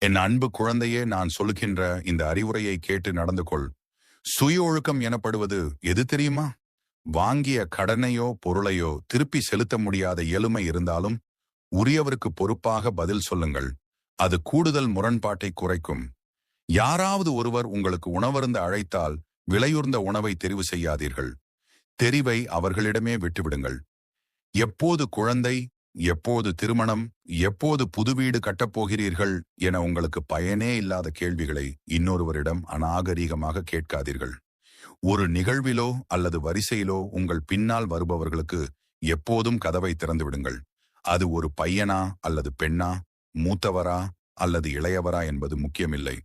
என் அன்பு குழந்தையே, நான் சொல்லுகின்ற இந்த அறிவுரையை கேட்டு நடந்து கொள். சுய ஒழுக்கம் எனப்படுவது எது தெரியுமா? வாங்கிய கடனையோ பொருளையோ திருப்பி செலுத்த முடியாத இயலுமை இருந்தாலும் உரியவருக்கு பொறுப்பாக பதில் சொல்லுங்கள். அது கூடுதல் முரண்பாட்டை குறைக்கும். யாராவது ஒருவர் உங்களுக்கு உணவருந்த அழைத்தால் விலையுர்ந்த உணவை தெரிவு செய்யாதீர்கள். தெரிவை அவர்களிடமே விட்டுவிடுங்கள். எப்போது குழந்தை, எப்போது திருமணம், எப்போது புது வீடு கட்டப்போகிறீர்கள் என உங்களுக்கு பயனே இல்லாத கேள்விகளை இன்னொருவரிடம் அநாகரீகமாக கேட்காதீர்கள். ஒரு நிகழ்விலோ அல்லது வரிசையிலோ உங்கள் பின்னால் வருபவர்களுக்கு எப்போதும் கதவை திறந்து விடுங்கள். அது ஒரு பையனா அல்லது பெண்ணா, மூத்தவரா அல்லது இளையவரா என்பது முக்கியமில்லை.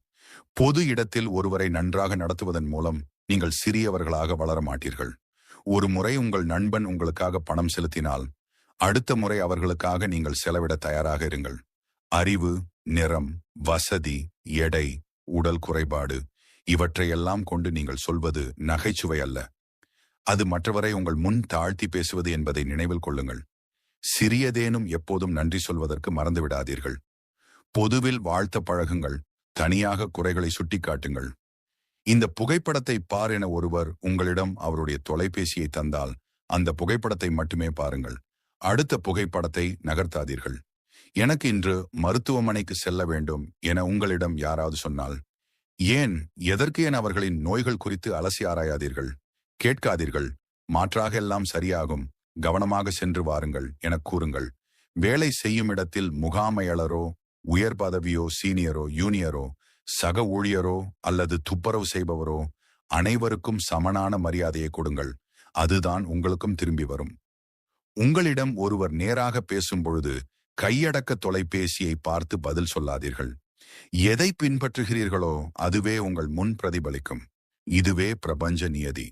பொது இடத்தில் ஒருவரை நன்றாக நடத்துவதன் மூலம் நீங்கள் சிறியவர்களாக வளர மாட்டீர்கள். ஒரு முறை உங்கள் நண்பன் உங்களுக்காக பணம் செலுத்தினால் அடுத்த முறை அவர்களுக்காக நீங்கள் செலவிட தயாராக இருங்கள். அறிவு, நிறம், வசதி, எடை, உடல் குறைபாடு இவற்றையெல்லாம் கொண்டு நீங்கள் சொல்வது நகைச்சுவை அல்ல. அது மற்றவரை உங்கள் முன் தாழ்த்தி பேசுவது என்பதை நினைவில் கொள்ளுங்கள். சிறியதேனும் எப்போதும் நன்றி சொல்வதற்கு மறந்துவிடாதீர்கள். பொதுவில் வாழ்த்த பழகுங்கள். தனியாக குறைகளை சுட்டிக்காட்டுங்கள். இந்த புகைப்படத்தை பார் என ஒருவர் உங்களிடம் அவருடைய தொலைபேசியை தந்தால் அந்த புகைப்படத்தை மட்டுமே பாருங்கள். அடுத்த புகைப்படத்தை நகர்த்தாதீர்கள். எனக்கு இன்று மருத்துவமனைக்கு செல்ல வேண்டும் என உங்களிடம் யாராவது சொன்னால், ஏன், எதற்கு என அவர்களின் நோய்கள் குறித்து அலசி ஆராயாதீர்கள். கேட்காதீர்கள். மாற்றாக எல்லாம் சரியாகும், கவனமாக சென்று வாருங்கள் என கூறுங்கள். வேலை செய்யும் இடத்தில் முகாமையாளரோ, உயர் பதவியோ, சீனியரோ, யூனியரோ, சக ஊழியரோ அல்லது துப்புரவு செய்பவரோ அனைவருக்கும் சமனான மரியாதையை கொடுங்கள். அதுதான் உங்களுக்கும் திரும்பி வரும். உங்களிடம் ஒருவர் நேராக பேசும் பொழுது கையடக்க தொலைபேசியை பார்த்து பதில் சொல்லாதீர்கள். எதை பின்பற்றுகிறீர்களோ அதுவே உங்கள் முன் பிரதிபலிக்கும். இதுவே பிரபஞ்ச நியதி.